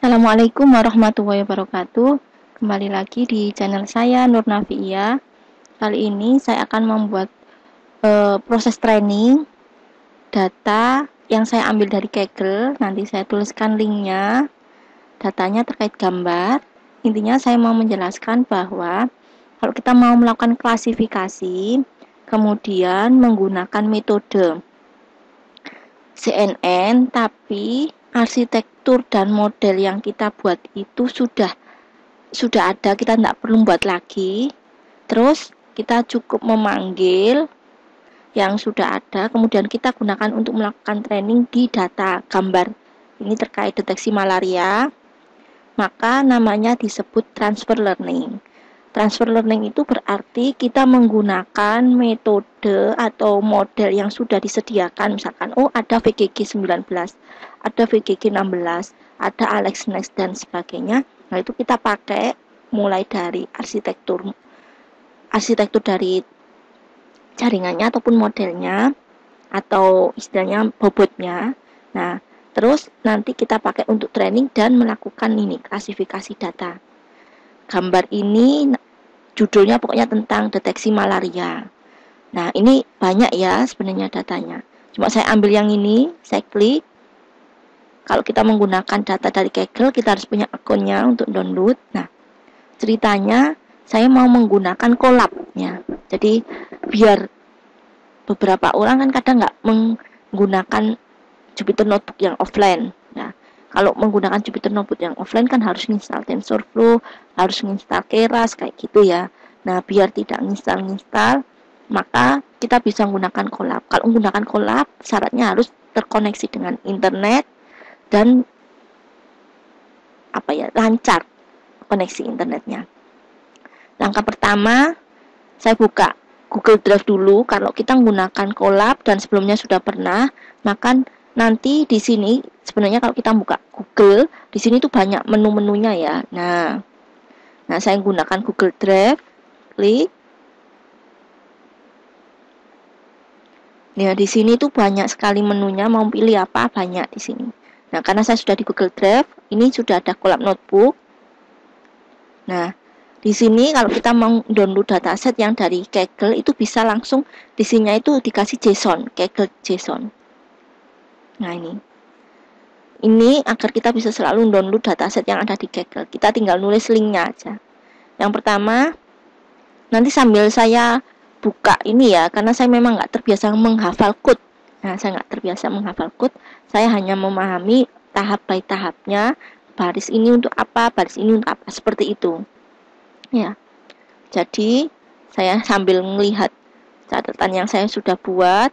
Assalamualaikum warahmatullahi wabarakatuh. Kembali lagi di channel saya Nur Nafiia. Kali ini saya akan membuat proses training data yang saya ambil dari Kaggle. Nanti saya tuliskan linknya. Datanya terkait gambar. Intinya saya mau menjelaskan bahwa kalau kita mau melakukan klasifikasi, kemudian menggunakan metode CNN, tapi arsitektur dan model yang kita buat itu sudah ada, kita tidak perlu buat lagi. Terus kita cukup memanggil yang sudah ada, kemudian kita gunakan untuk melakukan training di data gambar. Ini terkait deteksi malaria, maka namanya disebut transfer learning. Transfer learning itu berarti kita menggunakan metode atau model yang sudah disediakan. Misalkan, ada VGG 19, ada VGG 16, ada AlexNext dan sebagainya. Nah, itu kita pakai mulai dari arsitektur dari jaringannya ataupun modelnya atau istilahnya bobotnya. Nah, terus nanti kita pakai untuk training dan melakukan ini klasifikasi data. Gambar ini judulnya pokoknya tentang deteksi malaria. Nah, ini banyak ya sebenarnya datanya. Cuma saya ambil yang ini, saya klik. Kalau kita menggunakan data dari Kaggle, kita harus punya akunnya untuk download. Nah, ceritanya saya mau menggunakan collab-nya. Jadi, biar beberapa orang kan kadang nggak menggunakan Jupyter Notebook yang offline. Nah, kalau menggunakan Jupyter Notebook yang offline kan harus install TensorFlow, harus install Keras kayak gitu ya. Nah, biar tidak install, maka kita bisa menggunakan collab. Kalau menggunakan collab, syaratnya harus terkoneksi dengan internet dan lancar koneksi internetnya. Langkah pertama, saya buka Google Drive dulu. Kalau kita menggunakan collab dan sebelumnya sudah pernah, maka nanti di sini sebenarnya kalau kita buka Google, di sini tuh banyak menu-menunya ya. Nah, saya gunakan Google Drive, klik. Nah, di sini tuh banyak sekali menunya, mau pilih apa banyak di sini. Nah, karena saya sudah di Google Drive, ini sudah ada collab notebook. Nah, di sini kalau kita mau download dataset yang dari Kaggle itu bisa langsung di sini itu dikasih JSON, Kaggle JSON. Nah, ini agar kita bisa selalu download dataset yang ada di Kaggle. Kita tinggal nulis linknya aja. Yang pertama, nanti sambil saya buka ini ya, karena saya memang nggak terbiasa menghafal code. Nah, saya nggak terbiasa menghafal code. Saya hanya memahami tahap by tahapnya. Baris ini untuk apa, baris ini untuk apa, seperti itu. Ya. Jadi, saya sambil melihat catatan yang saya sudah buat,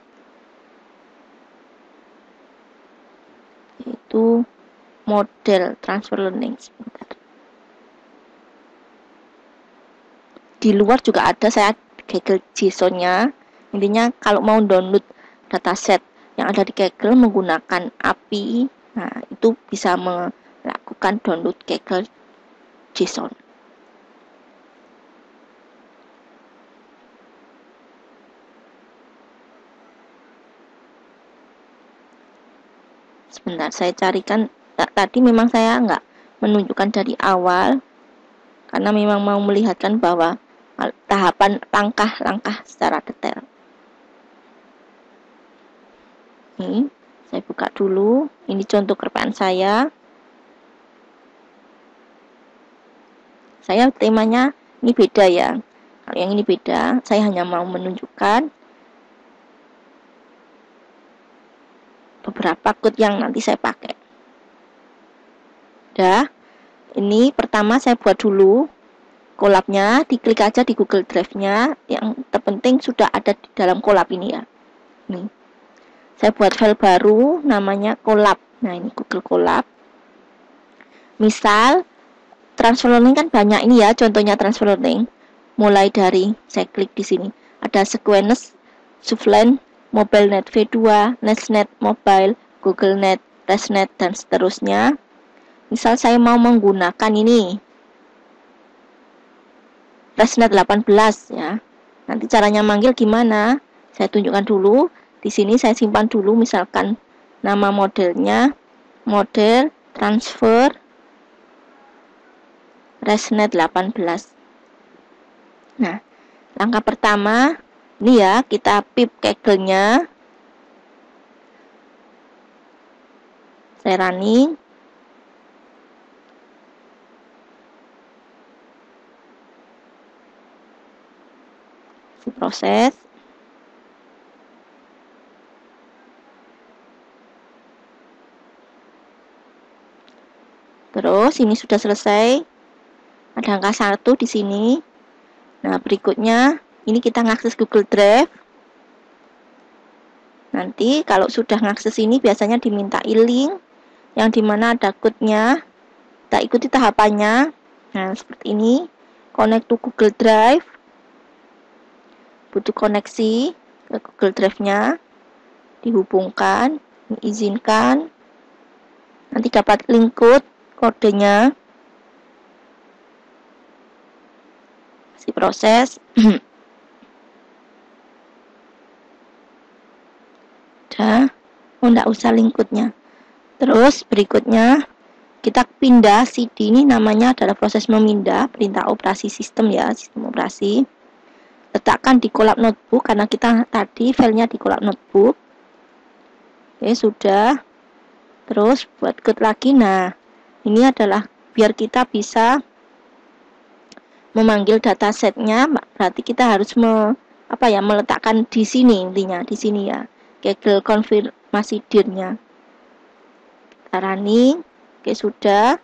yaitu model transfer learning. Sebentar. Di luar juga ada saya Kaggle JSON-nya. Intinya kalau mau download dataset yang ada di Kaggle menggunakan API, nah itu bisa melakukan download Kaggle JSON. Sebentar, saya carikan. Tadi memang saya nggak menunjukkan dari awal, karena memang mau melihatkan bahwa tahapan langkah-langkah secara detail. Ini, saya buka dulu. Ini contoh kerjaan saya. Saya temanya ini beda ya. Kalau yang ini beda, saya hanya mau menunjukkan beberapa code yang nanti saya pakai. Ini pertama saya buat dulu collab-nya, diklik aja di Google Drive-nya. Yang terpenting sudah ada di dalam collab ini ya. Nih. Saya buat file baru namanya collab. Nah, ini Google Collab. Misal transfer learning kan banyak ini ya, contohnya transfer learning. Mulai dari saya klik di sini. Ada Sequence, Sublime, MobileNet V2, NestNet Mobile, GoogleNet, ResNet, dan seterusnya. Misal saya mau menggunakan ini ResNet 18 ya. Nanti caranya manggil gimana? Saya tunjukkan dulu. Di sini saya simpan dulu misalkan nama modelnya model transfer ResNet 18. Nah, langkah pertama ini ya, kita pip Kaggle-nya. Saya running. Proses. Terus ini sudah selesai. Ada angka 1 di sini. Nah, berikutnya ini kita ngakses Google Drive. Nanti kalau sudah ngakses ini biasanya dimintai link yang dimana ada code-nya. Kita ikuti tahapannya. Nah, seperti ini. Connect to Google Drive. Butuh koneksi ke Google Drive-nya. Dihubungkan, diizinkan. Nanti dapat link code, kodenya. Masih proses. Udah. Oh, enggak usah link code-nya. Terus berikutnya kita pindah CD, ini namanya adalah proses memindah perintah operasi sistem ya, sistem operasi. Letakkan di kolab notebook karena kita tadi filenya di kolab notebook. Oke, sudah. Terus buat code lagi. Nah, ini adalah biar kita bisa memanggil datasetnya, berarti kita harus meletakkan di sini, intinya di sini ya. Kaggle konfirmasi dir-nya. Kita running. Oke, sudah.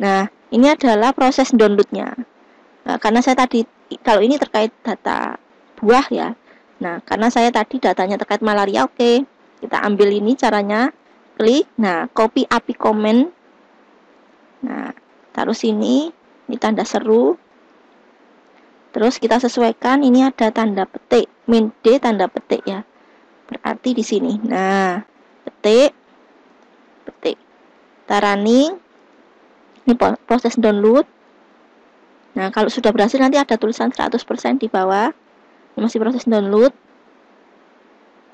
Nah, ini adalah proses downloadnya. Nah, karena saya tadi, kalau ini terkait data buah ya. Nah, karena saya tadi datanya terkait malaria, oke. Kita ambil ini caranya. Klik. Nah, copy API comment. Nah, taruh sini. Ini tanda seru. Terus kita sesuaikan. Ini ada tanda petik. Min D tanda petik ya. Berarti di sini. Nah, petik. Kita running. Ini proses download. Nah, kalau sudah berhasil nanti ada tulisan 100% di bawah. Ini masih proses download.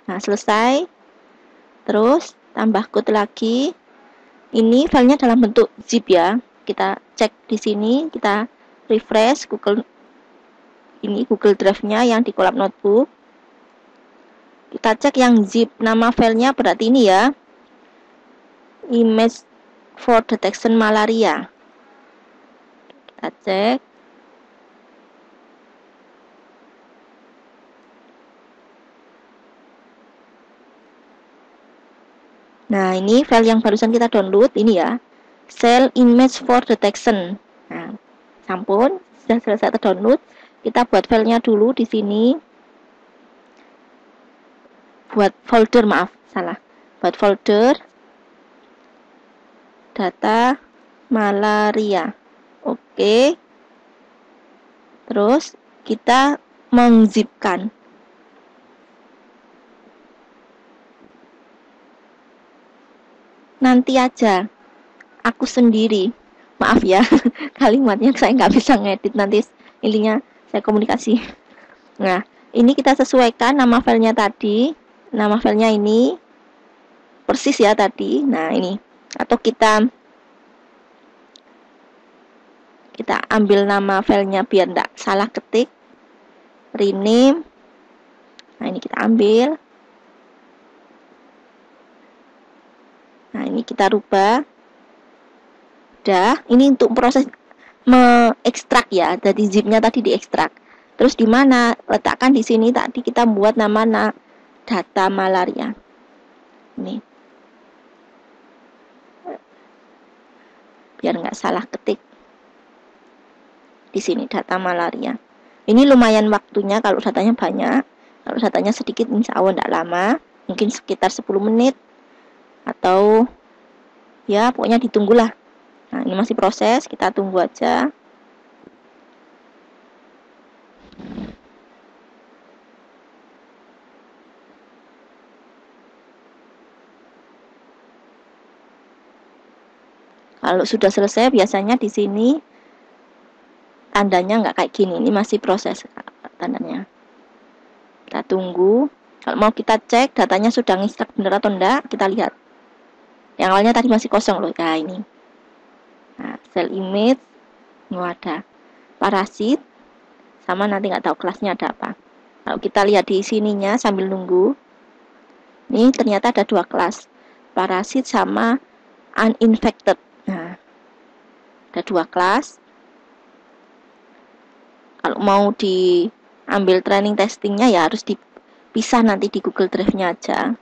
Nah, selesai. Terus tambah code lagi. Ini filenya dalam bentuk zip ya. Kita cek di sini, kita refresh Google Drive-nya yang di kolab notebook. Kita cek yang zip, nama filenya berarti ini ya. Image for detection malaria. Kita cek. Nah, ini file yang barusan kita download ini ya. Cell image for detection. Nah, sampun sudah selesai terdownload. Kita buat filenya dulu di sini. Buat folder, Buat folder data malaria. Oke. Terus kita menzipkan. Nanti aja. Aku sendiri. Maaf ya, kalimatnya saya nggak bisa ngedit. Nanti intinya saya komunikasi. Nah, ini kita sesuaikan nama filenya tadi. Nama filenya ini persis ya tadi. Nah, ini. Atau kita ambil nama filenya biar enggak salah ketik. Rename. Nah, ini kita ambil. Nah, ini kita rubah. Udah, ini untuk proses mengekstrak ya. Jadi zipnya tadi diekstrak. Terus di mana? Letakkan di sini tadi kita buat nama data malaria. Ini. Biar nggak salah ketik. Di sini data malaria. Ini lumayan waktunya kalau datanya banyak. Kalau datanya sedikit insya Allah tidak lama. Mungkin sekitar 10 menit. Atau ya pokoknya ditunggulah. Nah, ini masih proses. Kita tunggu aja. Kalau sudah selesai biasanya di sini tandanya nggak kayak gini. Ini masih proses tandanya. Kita tunggu. Kalau mau kita cek datanya sudah ngekstrak benar atau enggak, kita lihat. Yang awalnya tadi masih kosong loh. Nah, ini. Nah, cell image. ada parasit, sama nanti nggak tahu kelasnya ada apa. Kalau kita lihat di sininya sambil nunggu, ini ternyata ada 2 kelas, parasit sama uninfected. Nah, ada 2 kelas. Kalau mau diambil training testingnya ya harus dipisah nanti di Google Drive-nya aja.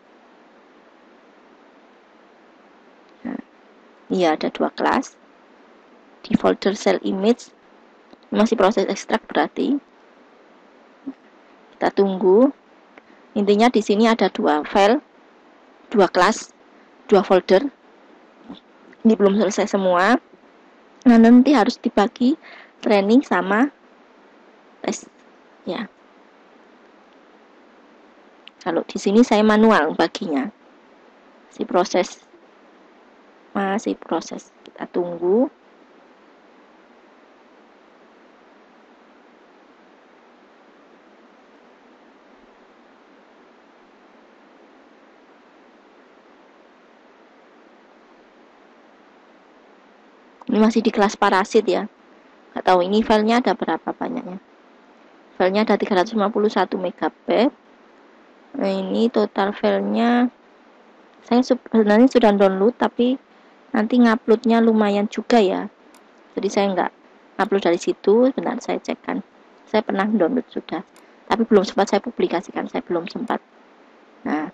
Nah, iya ada 2 kelas. Di folder cell image masih proses ekstrak berarti. Kita tunggu. Intinya di sini ada 2 file, 2 kelas, 2 folder. Ini belum selesai semua. Nah, nanti harus dibagi training sama tes ya. Kalau di sini saya manual baginya. Masih proses. Kita tunggu. Ini masih di kelas parasit ya. Nggak tahu ini filenya ada berapa banyaknya. Filenya ada 351 MB. Nah, ini total filenya saya sebenarnya sudah download, tapi nanti nguploadnya lumayan juga ya. Jadi saya nggak upload dari situ. Benar, saya cek kan. Saya pernah download sudah, tapi belum sempat saya publikasikan. Saya belum sempat. Nah,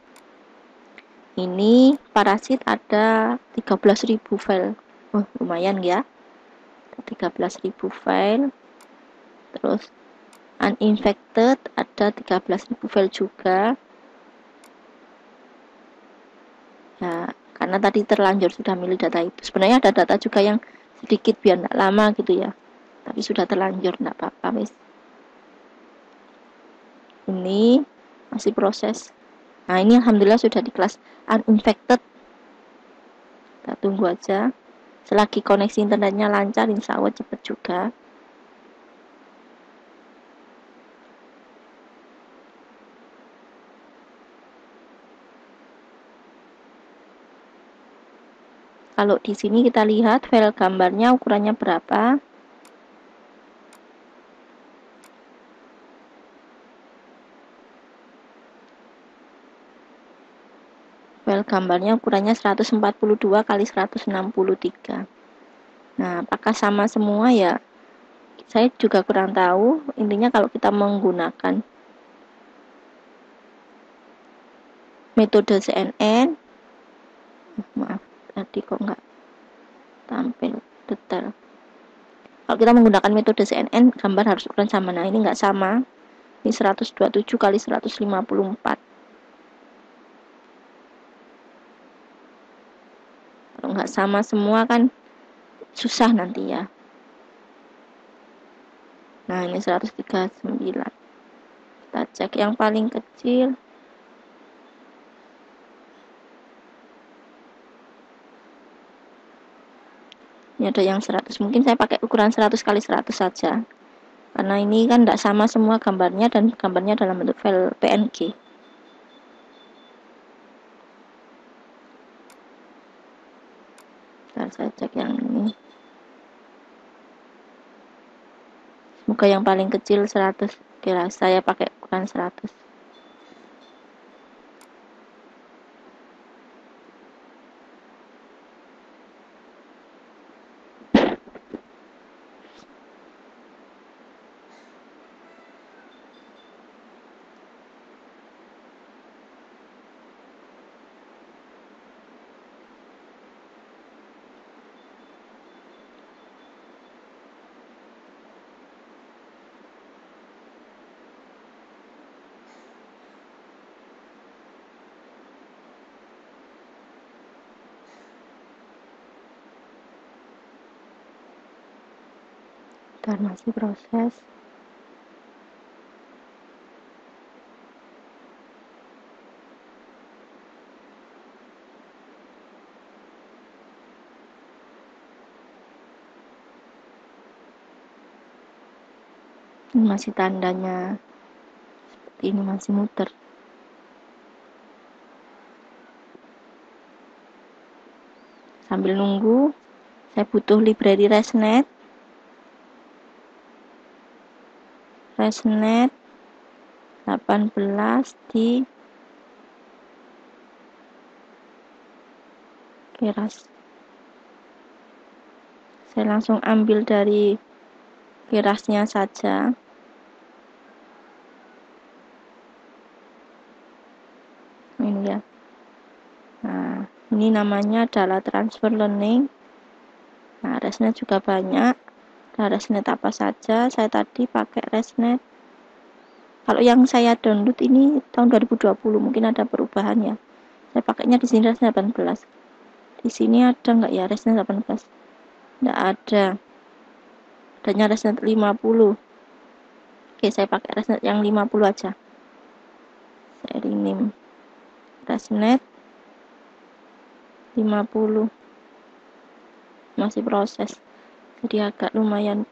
ini parasit ada 13.000 file. Oh, lumayan ya. 13.000 file. Terus uninfected ada 13.000 file juga. Ya, karena tadi terlanjur sudah milih data itu. Sebenarnya ada data juga yang sedikit biar enggak lama gitu ya. Tapi sudah terlanjur, enggak apa-apa, wis. Ini masih proses. Nah, ini alhamdulillah sudah di kelas uninfected. Kita tunggu aja. Selagi koneksi internetnya lancar, insya Allah cepat juga. Kalau di sini kita lihat file gambarnya ukurannya berapa. File gambarnya ukurannya 142 kali 163. Nah, apakah sama semua ya? Saya juga kurang tahu. Intinya kalau kita menggunakan metode CNN, maaf tadi kok nggak tampil detail. Kalau kita menggunakan metode CNN, gambar harus ukuran sama. Nah, ini nggak sama. Ini 127 kali 154. Kalau nggak sama semua kan susah nanti ya. Nah, ini 139. Kita cek yang paling kecil. Ini ada yang 100. Mungkin saya pakai ukuran 100 kali 100 saja. Karena ini kan tidak sama semua gambarnya dan gambarnya dalam bentuk file PNG. Bentar, saya cek yang ini. Semoga yang paling kecil 100. Kira saya pakai ukuran 100. Dan masih proses. Ini masih tandanya seperti ini, masih muter. Sambil nunggu, saya butuh library ResNet. resnet 18 di keras. Saya langsung ambil dari kerasnya saja. Ini ya. Nah, ini namanya adalah transfer learning. Nah, resnet juga banyak. Nah, resnet apa saja? Saya tadi pakai resnet. Kalau yang saya download ini tahun 2020, mungkin ada perubahan ya. Saya pakainya di sini resnet 18. Di sini ada nggak ya resnet 18? Nggak ada. Adanya resnet 50. Oke, saya pakai resnet yang 50 aja. Saya rename resnet 50. Masih proses, jadi agak lumayan.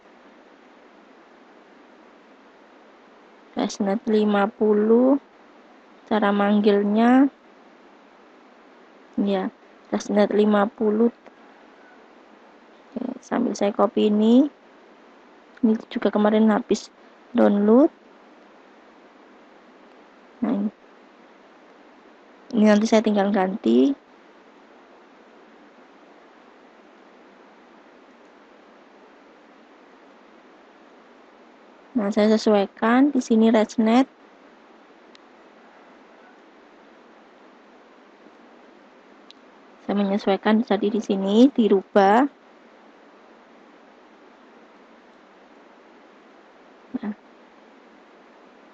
Resnet 50, cara manggilnya ya resnet 50. Oke, sambil saya copy ini juga kemarin habis download. Nah, ini nanti saya tinggal ganti. Nah, saya sesuaikan di sini resnet. Saya menyesuaikan, jadi di sini dirubah. Nah,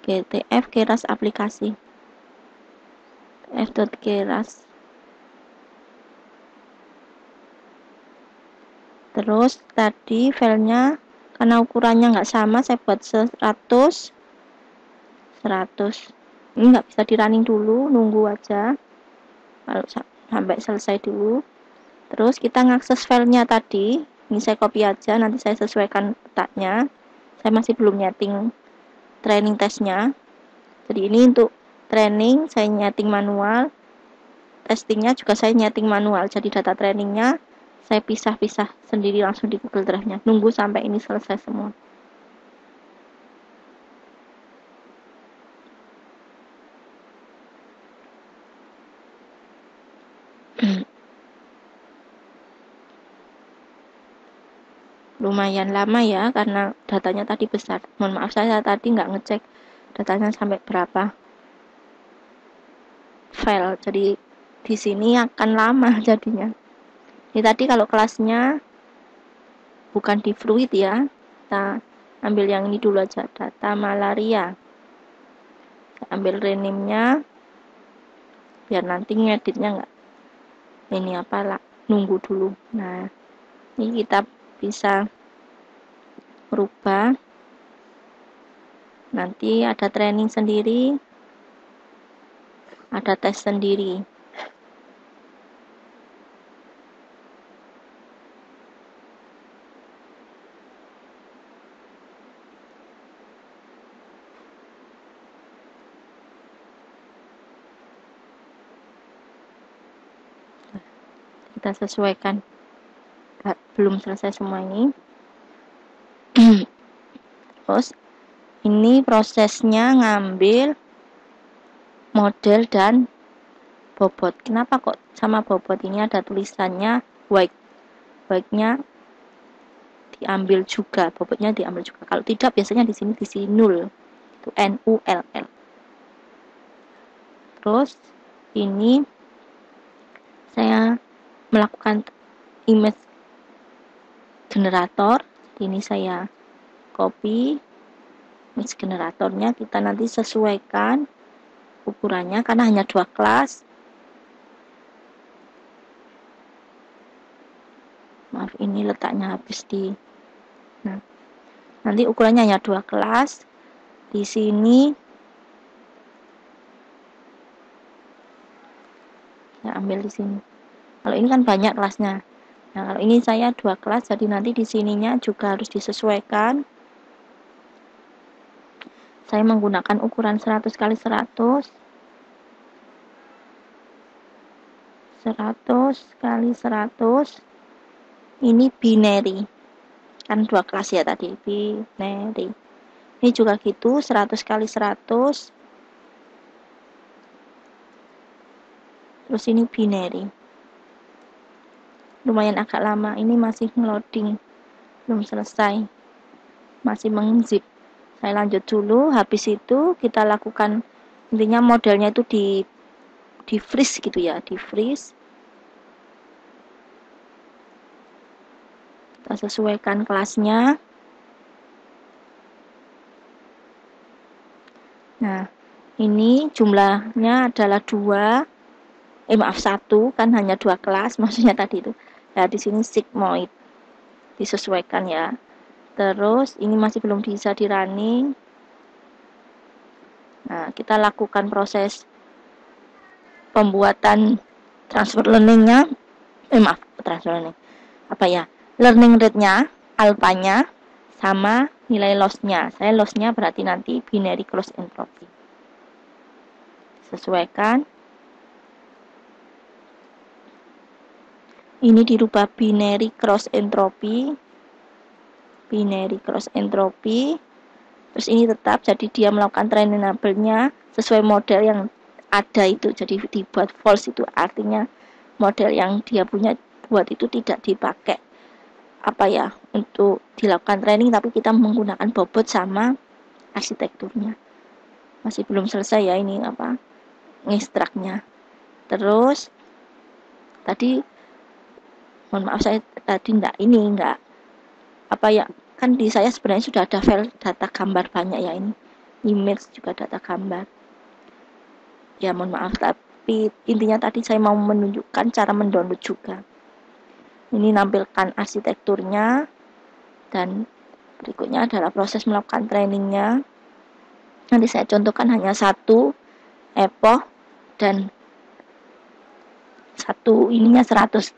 GTF keras aplikasi. F.keras. Terus tadi filenya karena ukurannya nggak sama, saya buat 100. Ini nggak bisa di running dulu, nunggu aja kalau sampai selesai dulu. Terus kita ngakses filenya tadi, ini saya copy aja, nanti saya sesuaikan letaknya. Saya masih belum nyeting training testnya, jadi ini untuk training saya nyeting manual, testingnya juga saya nyeting manual, jadi data trainingnya saya pisah-pisah sendiri langsung di Google Drive-nya. Nunggu sampai ini selesai semua. Lumayan lama ya, karena datanya tadi besar. Mohon maaf, saya tadi nggak ngecek datanya sampai berapa file, jadi di sini akan lama jadinya. Ini tadi kalau kelasnya bukan di Fruit ya, kita ambil yang ini dulu aja, data malaria. Saya ambil rename-nya biar nanti ngeditnya nggak ini apalah, nunggu dulu. Nah, ini kita bisa merubah, nanti ada training sendiri, ada tes sendiri. Kita sesuaikan, belum selesai semua ini. Terus ini prosesnya ngambil model dan bobot. Kenapa kok sama bobot ini ada tulisannya white? White-nya diambil juga, bobotnya diambil juga. Kalau tidak, biasanya di sini diisi 0. Itu NULL. Terus ini saya melakukan image generator. Ini saya copy image generatornya, kita nanti sesuaikan ukurannya karena hanya 2 kelas. Maaf, ini letaknya habis di. Nah, nanti ukurannya hanya 2 kelas. Di sini saya ambil di sini. Kalau ini kan banyak kelasnya. Nah, kalau ini saya 2 kelas, jadi nanti di sininya juga harus disesuaikan. Saya menggunakan ukuran 100 kali 100. 100 kali 100. Ini binary. Kan 2 kelas ya tadi, binary. Ini juga gitu, 100 kali 100. Terus ini binary. Lumayan agak lama, ini masih loading, belum selesai, masih mengzip. Saya lanjut dulu. Habis itu kita lakukan, intinya modelnya itu di freeze gitu ya, di freeze. Kita sesuaikan kelasnya. Nah, ini jumlahnya adalah 2. Maaf, 1, kan hanya 2 kelas, maksudnya tadi itu. Ya, di sini sigmoid. Disesuaikan ya. Terus ini masih belum bisa di running. Nah, kita lakukan proses pembuatan transfer learning-nya. Maaf, transfer learning. Apa ya? Learning rate-nya, alpha-nya, sama nilai loss-nya. Saya loss-nya berarti nanti binary cross entropy. Sesuaikan. Ini dirubah binary cross entropy. Binary cross entropy. Terus ini tetap, jadi dia melakukan trainable-nya sesuai model yang ada itu. Jadi dibuat false, itu artinya model yang dia punya buat itu tidak dipakai apa ya untuk dilakukan training, tapi kita menggunakan bobot sama arsitekturnya. Masih belum selesai ya ini apa ngekstraknya. Terus tadi mohon maaf, saya tadi enggak apa ya, kan di saya sebenarnya sudah ada file data gambar banyak ya, ini image juga data gambar ya, mohon maaf, tapi intinya tadi saya mau menunjukkan cara mendownload juga. Ini nampilkan arsitekturnya, dan berikutnya adalah proses melakukan trainingnya. Nanti saya contohkan hanya satu epoch dan satu ininya 100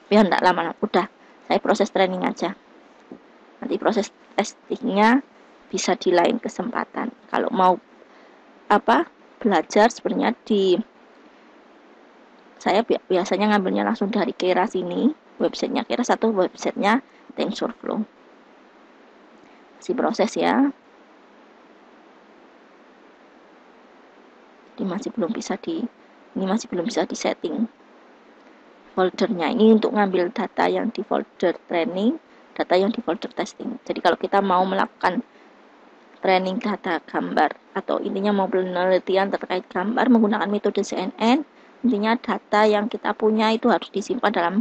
biar enggak lama-lama, udah saya proses training aja. Nanti proses testingnya bisa di lain kesempatan. Kalau mau apa belajar sebenarnya saya biasanya ngambilnya langsung dari Keras ini, websitenya Keras atau websitenya TensorFlow. Masih proses ya. Ini masih belum bisa di setting foldernya. Ini untuk ngambil data yang di folder training, data yang di folder testing. Jadi kalau kita mau melakukan training data gambar atau intinya mau penelitian terkait gambar menggunakan metode CNN, intinya data yang kita punya itu harus disimpan dalam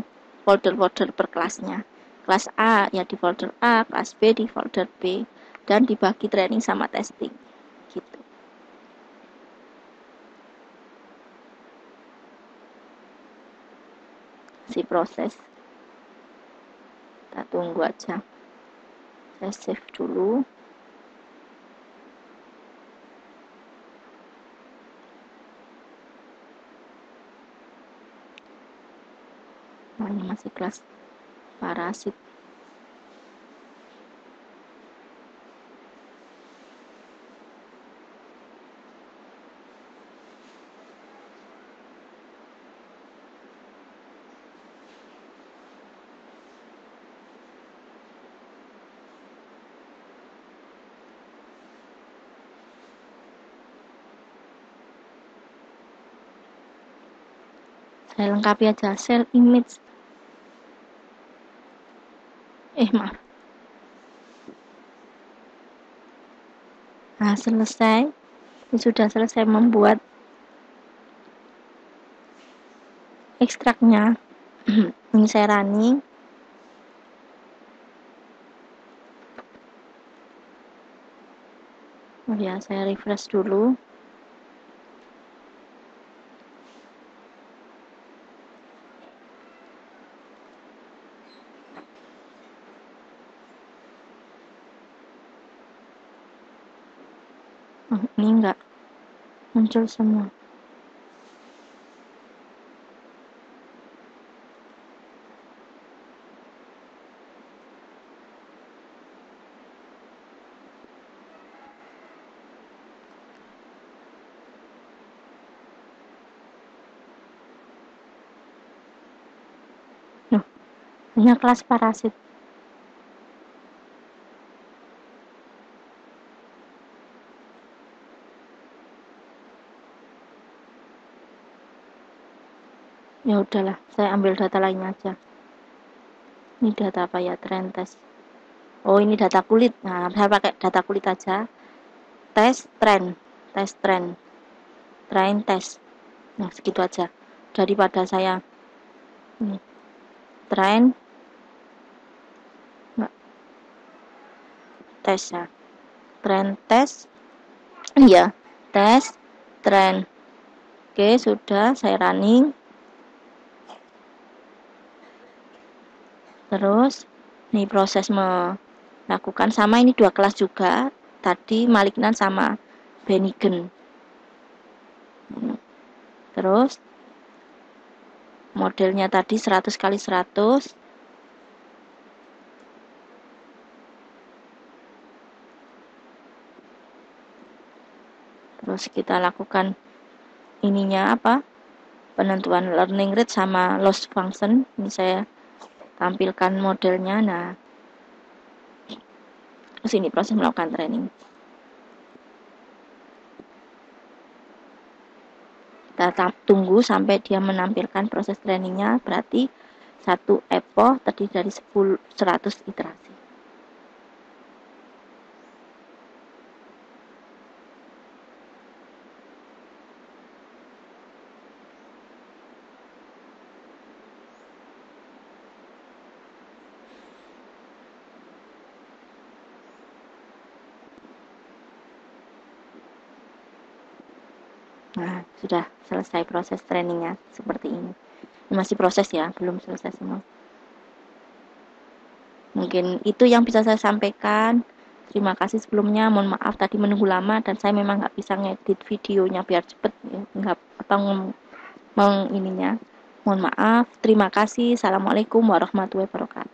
folder-folder per kelasnya. Kelas A ya di folder A, kelas B di folder B, dan dibagi training sama testing gitu. Si proses, kita tunggu aja. Saya save dulu. Nah, ini masih kelas parasit. Saya lengkapi aja cell image. Maaf. Nah, selesai. Ini sudah selesai membuat ekstraknya. Ini saya running. Oh ya, saya refresh dulu. Ini enggak muncul semua. Hanya kelas parasit. Ya udahlah, saya ambil data lainnya aja. Ini data apa ya? Trend test. Oh, ini data kulit. Nah, saya pakai data kulit aja. Tes trend, trend test. Nah, segitu aja. Daripada saya ini trend nggak tes ya. Trend test. Iya, tes trend. Oke, sudah saya running. Terus ini proses melakukan sama, ini 2 kelas juga. Tadi malignan sama benign. Terus modelnya tadi 100 kali 100. Terus kita lakukan ininya apa? Penentuan learning rate sama loss function. Ini saya tampilkan modelnya. Nah, terus ini proses melakukan training. Kita tunggu sampai dia menampilkan proses trainingnya, berarti satu epoch terdiri dari 100 iterasi. Nah, sudah selesai proses trainingnya seperti ini. Ini masih proses ya, belum selesai semua. Mungkin itu yang bisa saya sampaikan. Terima kasih sebelumnya, mohon maaf tadi menunggu lama dan saya memang nggak bisa ngedit videonya biar cepet ya, nggak apa ininya. Mohon maaf, terima kasih. Assalamualaikum warahmatullahi wabarakatuh.